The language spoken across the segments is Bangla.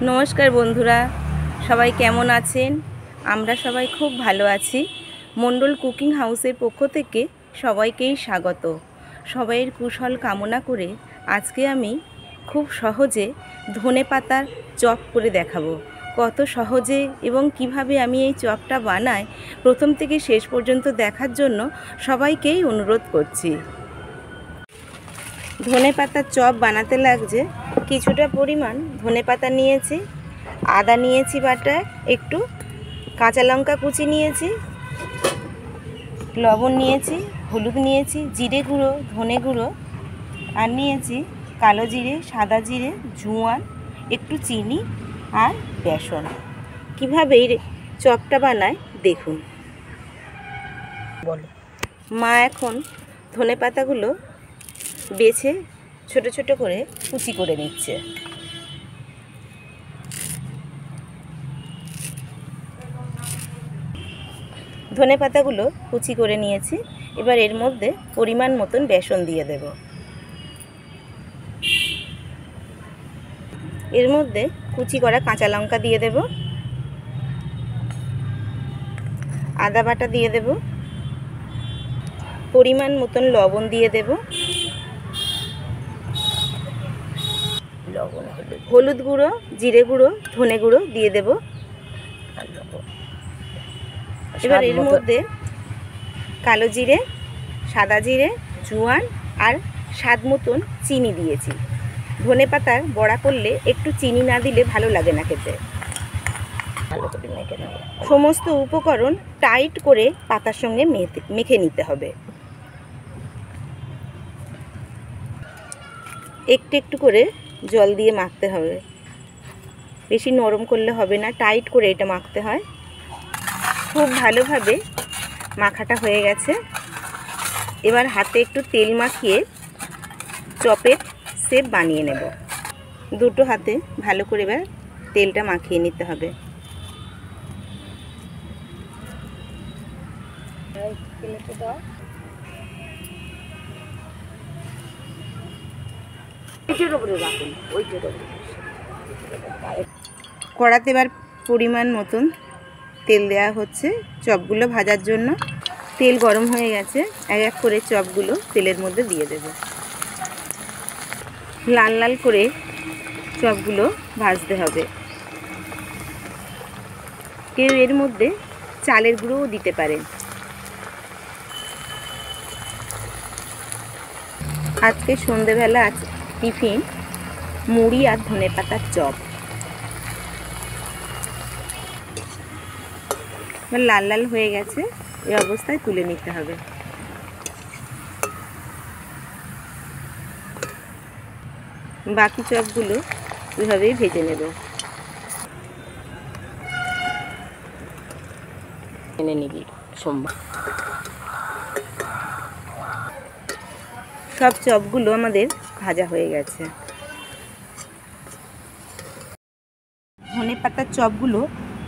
নমস্কার বন্ধুরা, সবাই কেমন আছেন? আমরা সবাই খুব ভালো আছি। মণ্ডল কুকিং হাউসের পক্ষ থেকে সবাইকেই স্বাগত। সবাইয়ের কুশল কামনা করে আজকে আমি খুব সহজে ধনেপাতার চপ করে দেখাবো। কত সহজে এবং কিভাবে আমি এই চপটা বানাই প্রথম থেকে শেষ পর্যন্ত দেখার জন্য সবাইকেই অনুরোধ করছি। ধনেপাতার চপ বানাতে লাগছে কিছুটা পরিমাণ ধনেপাতা নিয়েছি, আদা নিয়েছি বাটা, একটু কাঁচা লঙ্কা কুচি নিয়েছি, লবণ নিয়েছি, হলুদ নিয়েছি, জিরে গুঁড়ো, ধনে গুঁড়ো, আর নিয়েছি কালো জিরে, সাদা জিরে, জোয়ান, একটু চিনি আর বেসন। কীভাবে চপটা বানায় দেখুন। মা এখন ধনেপাতাগুলো বেছে ছোট ছোট করে কুচি করে নিচ্ছে। ধনেপাতাগুলো কুচি করে নিয়েছি। এবার এর মধ্যে পরিমাণ মতন বেসন দিয়ে দেব। এর মধ্যে কুচি করা কাঁচা লঙ্কা দিয়ে দেব, আদা বাটা দিয়ে দেব, পরিমাণ মতন লবণ দিয়ে দেব, হলুদ গুঁড়ো, জিরে গুঁড়ো, ধনে গুঁড়ো দিয়ে দেব। এবার এর মধ্যে কালো জিরে, সাদা জিরে, জোয়ান আর স্বাদ মতন চিনি দিয়েছি। ধনেপাতার বড়া করলে একটু চিনি না দিলে ভালো লাগে না খেতে। সমস্ত উপকরণ টাইট করে পাতার সঙ্গে মেখে নিতে হবে। একটু একটু করে জল দিয়ে মাখতে হবে, বেশি নরম করলে হবে না, টাইট করে এটা মাখতে হয়। খুব ভালোভাবে মাখাটা হয়ে গেছে। এবার হাতে একটু তেল মাখিয়ে চপের শেপ বানিয়ে নেব। দুটো হাতে ভালো করে এবার তেলটা মাখিয়ে নিতে হবে। কড়াতে এবার পরিমাণ মতন তেল দেওয়া হচ্ছে চপগুলো ভাজার জন্য। তেল গরম হয়ে গেছে, এক এক করে চপগুলো তেলের মধ্যে দিয়ে দেব। লাল লাল করে চপগুলো ভাজতে হবে। কেউ এর মধ্যে চালের গুঁড়োও দিতে পারেন। আজকে সন্ধেবেলা আছে টিফিন মুড়ি আর ধনেপাতার চপ। লাল লাল হয়ে গেছে, এই অবস্থায় তুলে নিতে হবে। বাকি চপগুলো এভাবেই ভেজে নেব। এনে নিবি সোমবার। সব চপগুলো আমাদের ভাজা হয়ে গেছে। ধনেপাতার চপগুলো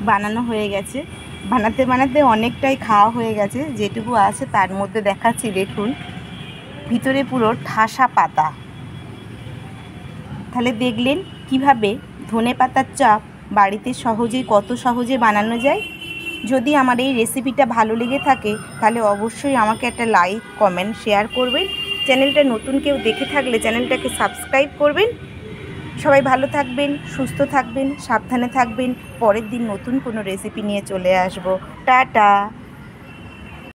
বানানো হয়ে গেছে। বানাতে বানাতে অনেকটাই খাওয়া হয়ে গেছে। যেটুকু আছে তার মধ্যে দেখাচ্ছি, দেখুন ভিতরে পুরো ঠাসা পাতা। তাহলে দেখলেন কিভাবে ধনেপাতার চপ বাড়িতে কত সহজে বানানো যায়। যদি আমার এই রেসিপিটা ভালো লেগে থাকে তাহলে অবশ্যই আমাকে একটা লাইক, কমেন্ট, শেয়ার করবেন। চ্যানেলটা নতুন কেউ দেখে থাকলে চ্যানেলটাকে সাবস্ক্রাইব করবেন। সবাই ভালো থাকবেন, সুস্থ থাকবেন, সাবধানে থাকবেন। পরের দিন নতুন কোনো রেসিপি নিয়ে চলে আসবো। টাটা।